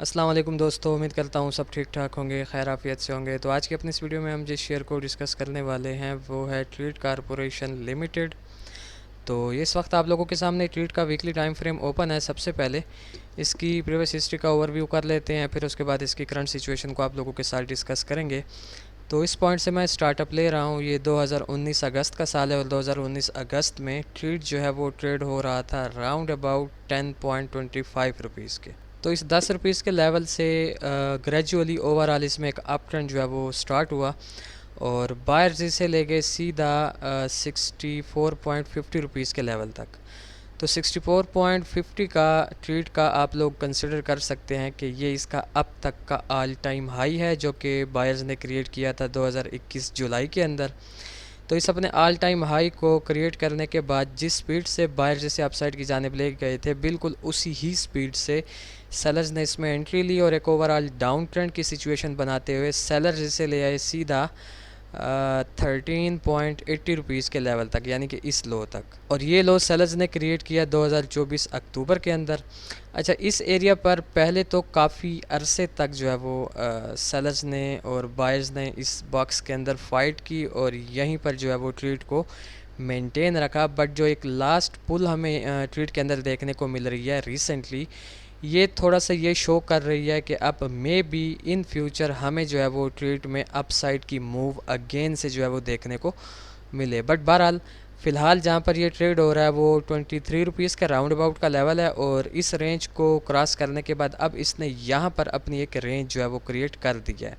अस्सलाम वालेकुम दोस्तों, उम्मीद करता हूँ सब ठीक ठाक होंगे, खैर आफियत से होंगे। तो आज की अपनी इस वीडियो में हम जिस शेयर को डिस्कस करने वाले हैं वो है ट्रीट कारपोरेशन लिमिटेड। तो ये इस वक्त आप लोगों के सामने ट्रीट का वीकली टाइम फ्रेम ओपन है। सबसे पहले इसकी प्रीवियस हिस्ट्री का ओवरव्यू कर लेते हैं, फिर उसके बाद इसकी करंट सिचुएशन को आप लोगों के साथ डिस्कस करेंगे। तो इस पॉइंट से मैं स्टार्टअप ले रहा हूँ। ये 2019 अगस्त का साल है और 2019 अगस्त में ट्रीट जो है वो ट्रेड हो रहा था राउंड अबाउट 10.25 रुपीज़ के। तो इस 10 रुपीज़ के लेवल से ग्रेजुअली ओवरऑल इसमें एक अप ट्रेंड जो है वो स्टार्ट हुआ और बायर्स इसे ले गए सीधा 64.50 के लेवल तक। तो 64.50 का ट्रीट का आप लोग कंसिडर कर सकते हैं कि ये इसका अब तक का ऑल टाइम हाई है जो कि बायर्स ने क्रिएट किया था 2021 जुलाई के अंदर। तो इस अपने ऑल टाइम हाई को क्रिएट करने के बाद जिस स्पीड से बायर जैसे अपसाइड की जानिब ले गए थे, बिल्कुल उसी ही स्पीड से सेलर्स ने इसमें एंट्री ली और एक ओवरऑल डाउन ट्रेंड की सिचुएशन बनाते हुए सेलर्स इसे ले आए सीधा 13.80 के लेवल तक, यानी कि इस लो तक। और ये लो सेलर्स ने क्रिएट किया 2024 अक्टूबर के अंदर। अच्छा, इस एरिया पर पहले तो काफ़ी अरसे तक जो है वो सेलर्स ने और बायर्स ने इस बॉक्स के अंदर फाइट की और यहीं पर जो है वो ट्रेड को मेंटेन रखा। बट जो एक लास्ट पुल हमें ट्रेड के अंदर देखने को मिल रही है रिसेंटली, ये थोड़ा सा ये शो कर रही है कि अब मे बी इन फ्यूचर हमें जो है वो ट्रेड में अपसाइड की मूव अगेन से जो है वो देखने को मिले। बट बहरहाल फ़िलहाल जहाँ पर ये ट्रेड हो रहा है वो 23 रुपीज़ का राउंड अबाउट का लेवल है और इस रेंज को क्रॉस करने के बाद अब इसने यहाँ पर अपनी एक रेंज जो है वो क्रिएट कर दी है।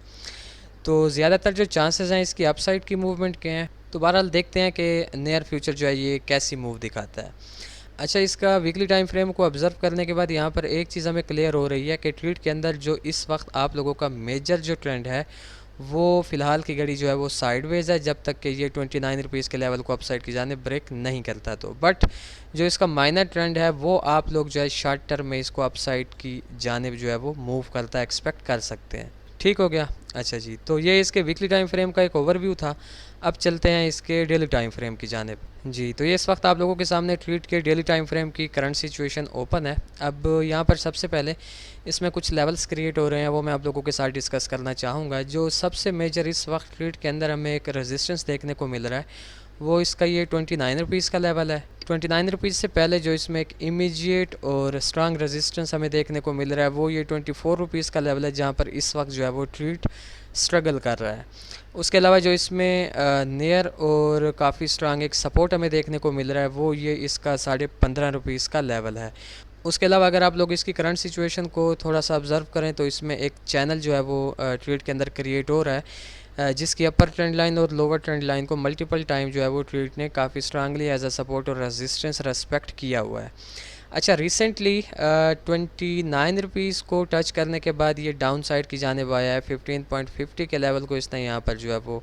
तो ज़्यादातर जो चांसेस हैं इसकी अपसाइड की मूवमेंट के हैं। तो बहरहाल देखते हैं कि नियर फ्यूचर जो है ये कैसी मूव दिखाता है। अच्छा, इसका वीकली टाइम फ्रेम को ऑब्ज़र्व करने के बाद यहाँ पर एक चीज़ हमें क्लियर हो रही है कि ट्रेड के अंदर जो इस वक्त आप लोगों का मेजर जो ट्रेंड है वो फ़िलहाल की घड़ी जो है वो साइडवेज है, जब तक कि ये 29 रुपीज़ के लेवल को अपसाइड की जाने ब्रेक नहीं करता। तो बट जो इसका माइनर ट्रेंड है वो आप लोग जो है शॉर्ट टर्म में इसको अपसाइड की जानिब जो है वो मूव करता है एक्सपेक्ट कर सकते हैं। ठीक हो गया। अच्छा जी, तो ये इसके वीकली टाइम फ्रेम का एक ओवरव्यू था। अब चलते हैं इसके डेली टाइम फ्रेम की जानिब। जी, तो ये इस वक्त आप लोगों के सामने ट्रेड के डेली टाइम फ्रेम की करंट सिचुएशन ओपन है। अब यहाँ पर सबसे पहले इसमें कुछ लेवल्स क्रिएट हो रहे हैं, वो मैं आप लोगों के साथ डिस्कस करना चाहूँगा। जो सबसे मेजर इस वक्त ट्रेड के अंदर हमें एक रेजिस्टेंस देखने को मिल रहा है वो इसका ये 29 रुपीज़ का लेवल है। 29 रुपीज़ से पहले जो इसमें एक इमीडिएट और स्ट्रांग रेजिस्टेंस हमें देखने को मिल रहा है वो ये 24 रुपीज़ का लेवल है, जहाँ पर इस वक्त जो है वो ट्रेड स्ट्रगल कर रहा है। उसके अलावा जो इसमें नियर और काफ़ी स्ट्रांग एक सपोर्ट हमें देखने को मिल रहा है वो ये इसका 15.5 रुपीज़ का लेवल है। उसके अलावा अगर आप लोग इसकी करंट सिचुएशन को थोड़ा सा ऑब्ज़र्व करें तो इसमें एक चैनल जो है वो ट्रेड के अंदर क्रिएट हो रहा है, जिसकी अपर ट्रेंड लाइन और लोअर ट्रेंड लाइन को मल्टीपल टाइम जो है वो ट्रेड ने काफ़ी स्ट्रांगली एज अ सपोर्ट और रेजिस्टेंस रेस्पेक्ट किया हुआ है। अच्छा, रिसेंटली 29 रुपीज़ को टच करने के बाद ये डाउन साइड की जानिब आया है। 15.50 के लेवल को इसने यहाँ पर जो है वो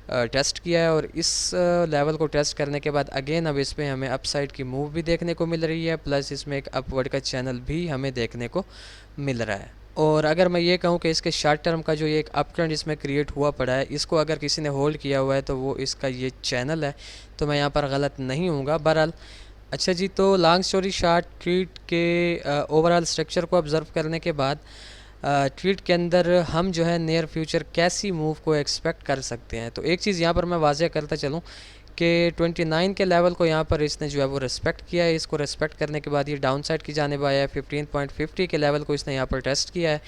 टेस्ट किया है और इस लेवल को टेस्ट करने के बाद अगेन अब इसमें हमें अपसाइड की मूव भी देखने को मिल रही है, प्लस इसमें एक अपवर्ड का चैनल भी हमें देखने को मिल रहा है। और अगर मैं ये कहूँ कि इसके शॉर्ट टर्म का जो ये एक अप ट्रेंड इसमें क्रिएट हुआ पड़ा है, इसको अगर किसी ने होल्ड किया हुआ है तो वो इसका ये चैनल है, तो मैं यहाँ पर गलत नहीं हूँगा। बहरहाल अच्छा जी, तो लॉन्ग स्टोरी शॉर्ट, ट्रेड के ओवरऑल स्ट्रक्चर को ऑब्ज़र्व करने के बाद ट्रेड के अंदर हम जो है नियर फ्यूचर कैसी मूव को एक्सपेक्ट कर सकते हैं। तो एक चीज़ यहाँ पर मैं वाज़ह करता चलूँ कि 29 के लेवल को यहाँ पर इसने जो है वो रिस्पेक्ट किया है। इसको रिस्पेक्ट करने के बाद ये डाउन साइड की जानिब आया है। 15.50 के लेवल को इसने यहाँ पर टेस्ट किया है,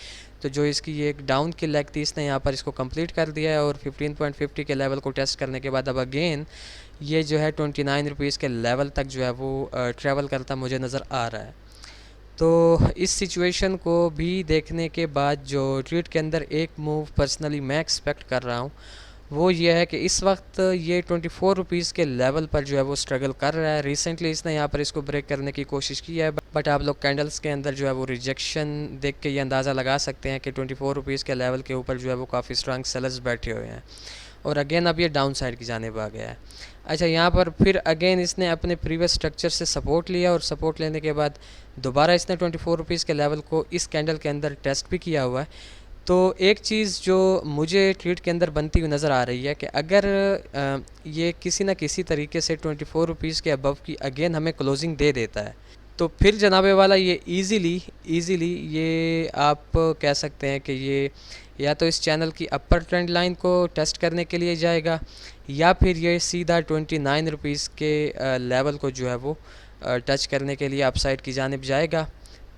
तो जो इसकी ये एक डाउन की लेग थी इसने यहाँ पर इसको कंप्लीट कर दिया है और 15.50 के लेवल को टेस्ट करने के बाद अब अगेन ये जो है 29 रुपीज़ के लेवल तक जो है वो ट्रैवल करता मुझे नज़र आ रहा है। तो इस सिचुएशन को भी देखने के बाद जो ट्रेड के अंदर एक मूव पर्सनली मैं एक्सपेक्ट कर रहा हूँ वो ये है कि इस वक्त ये 24 रुपीज़ के लेवल पर जो है वो स्ट्रगल कर रहा है। रिसेंटली इसने यहाँ पर इसको ब्रेक करने की कोशिश की है, बट आप लोग कैंडल्स के अंदर जो है वो रिजेक्शन देख के ये अंदाज़ा लगा सकते हैं कि 24 रुपीज़ के लेवल के ऊपर जो है वो काफ़ी स्ट्रांग सेलर्स बैठे हुए हैं और अगेन अब ये डाउन साइड की जानिब आ गया है। अच्छा, यहाँ पर फिर अगेन इसने अपने प्रीवियस स्ट्रक्चर से सपोर्ट लिया और सपोर्ट लेने के बाद दोबारा इसने 24 रुपीज़ के लेवल को इस कैंडल के अंदर टेस्ट भी किया हुआ है। तो एक चीज़ जो मुझे ट्रेड के अंदर बनती हुई नज़र आ रही है कि अगर ये किसी न किसी तरीके से 24 रुपीज़ के अबव की अगेन हमें क्लोजिंग दे देता है तो फिर जनाबे वाला ये इजीली ये आप कह सकते हैं कि ये या तो इस चैनल की अपर ट्रेंड लाइन को टेस्ट करने के लिए जाएगा, या फिर ये सीधा 29 रुपीज़ के लेवल को जो है वो टच करने के लिए अपसाइड की जानिब जाएगा।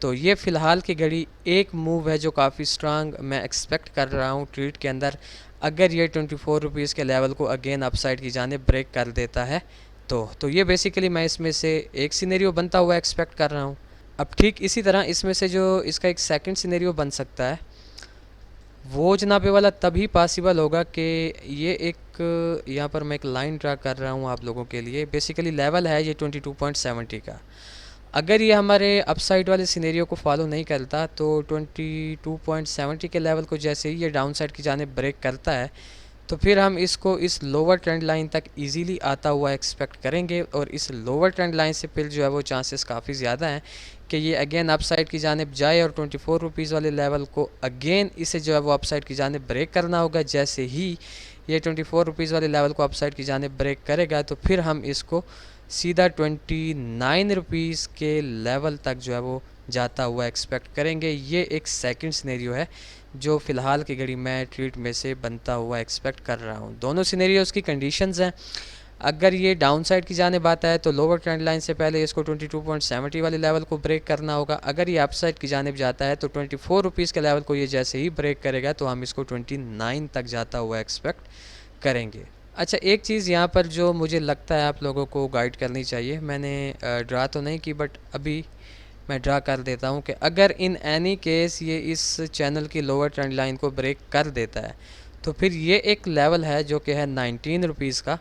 तो ये फ़िलहाल की घड़ी एक मूव है जो काफ़ी स्ट्रांग मैं एक्सपेक्ट कर रहा हूँ ट्रेड के अंदर। अगर ये 24 रुपीज़ के लेवल को अगेन अपसाइड की जानिब ब्रेक कर देता है तो ये बेसिकली मैं इसमें से एक सिनेरियो बनता हुआ एक्सपेक्ट कर रहा हूँ। अब ठीक इसी तरह इसमें से जो इसका एक सेकंड सिनेरियो बन सकता है वो जनाबे वाला तभी पॉसिबल होगा कि ये एक यहाँ पर मैं एक लाइन ड्रा कर रहा हूँ आप लोगों के लिए। बेसिकली लेवल है ये 22.70 का। अगर ये हमारे अपसाइड वाले सिनेरियो को फॉलो नहीं करता तो 22.70 के लेवल को जैसे ही ये डाउन साइड की जानिब ब्रेक करता है तो फिर हम इसको इस लोअर ट्रेंड लाइन तक इजीली आता हुआ एक्सपेक्ट करेंगे, और इस लोअर ट्रेंड लाइन से फिर जो है वो चांसेस काफ़ी ज़्यादा हैं कि ये अगेन अपसाइड की जानिब जाए और 24 रुपीज़ वाले लेवल को अगेन इसे जो है वो अपसाइड की जानिब ब्रेक करना होगा। जैसे ही ये 24 रुपीज़ वाले लेवल को अपसाइड की जानिब ब्रेक करेगा तो फिर हम इसको सीधा 29 रुपीज़ के लेवल तक जो है वो जाता हुआ एक्सपेक्ट करेंगे। ये एक सेकंड सिनेरियो है जो फ़िलहाल की घड़ी मैं ट्रेड में से बनता हुआ एक्सपेक्ट कर रहा हूँ। दोनों सिनेरियोज़ की कंडीशंस हैं। अगर ये डाउन साइड की जानिब आता है तो लोअर ट्रेंड लाइन से पहले इसको 22.70 वाले लेवल को ब्रेक करना होगा। अगर ये अप साइड की जानिब जाता है तो 24 रुपीज़ के लेवल को ये जैसे ही ब्रेक करेगा तो हम इसको 29 तक जाता हुआ एक्सपेक्ट करेंगे। अच्छा, एक चीज़ यहाँ पर जो मुझे लगता है आप लोगों को गाइड करनी चाहिए, मैंने ड्रा तो नहीं की बट अभी मैं ड्रा कर देता हूँ कि अगर इन एनी केस ये इस चैनल की लोअर ट्रेंड लाइन को ब्रेक कर देता है तो फिर ये एक लेवल है जो कि है 19 रुपीज़ का।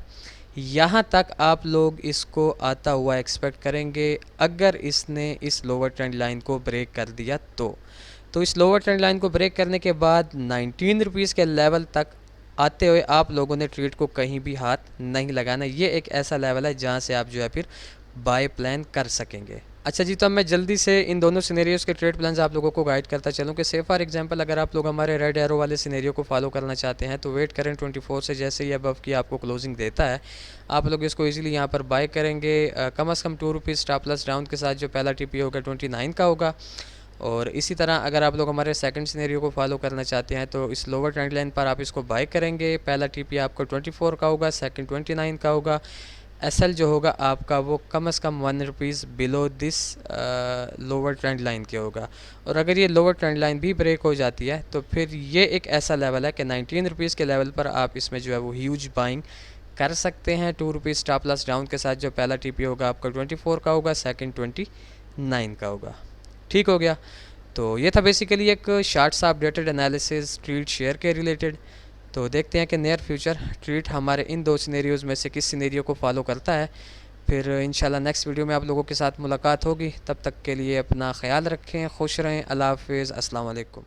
यहाँ तक आप लोग इसको आता हुआ एक्सपेक्ट करेंगे अगर इसने इस लोअर ट्रेंड लाइन को ब्रेक कर दिया तो इस लोअर ट्रेंड लाइन को ब्रेक करने के बाद 19 रुपीज़ के लेवल तक आते हुए आप लोगों ने ट्रेड को कहीं भी हाथ नहीं लगाना। ये एक ऐसा लेवल है जहाँ से आप जो है फिर बाय प्लान कर सकेंगे। अच्छा जी, तो अब मैं जल्दी से इन दोनों सिनेरियोज़ के ट्रेड प्लान्स आप लोगों को गाइड करता चलूँ कि से फॉर एग्जांपल अगर आप लोग हमारे रेड एरो वाले सिनेरियो को फॉलो करना चाहते हैं तो वेट करें 24 से जैसे ही अबव की आपको क्लोजिंग देता है आप लोग इसको इजीली यहाँ पर बाय करेंगे। कम से कम 2 रुपीज़ स्टॉप प्लस डाउन के साथ जो पहला टीपी होगा 29 का होगा। और इसी तरह अगर आप लोग हमारे सेकंड सिनेरियो को फॉलो करना चाहते हैं तो इस लोअर ट्रेंड लाइन पर आप इसको बाय करेंगे। पहला टीपी आपको 24 का होगा, सेकंड 29 का होगा। एसएल जो होगा आपका वो कम से कम 1 rupees below this lower trend line के होगा। और अगर ये लोअर ट्रेंड लाइन भी ब्रेक हो जाती है तो फिर ये एक ऐसा लेवल है कि 19 रुपीज़ के लेवल पर आप इसमें जो है वो ह्यूज बाइंग कर सकते हैं। 2 रुपीज़ स्टॉप लॉस डाउन के साथ जो पहला टीपी होगा आपका 24 का होगा, सेकंड 29 का होगा। ठीक हो गया। तो ये था बेसिकली एक शार्ट सा अपडेटेड एनालिसिस ट्रेड शेयर के रिलेटेड। तो देखते हैं कि नियर फ्यूचर ट्रेड हमारे इन दो सिनेरियोज़ में से किस सिनेरियो को फॉलो करता है। फिर इंशाल्लाह नेक्स्ट वीडियो में आप लोगों के साथ मुलाकात होगी। तब तक के लिए अपना ख्याल रखें, खुश रहें, अल्लाह हाफ़िज़, अस्सलाम वालेकुम।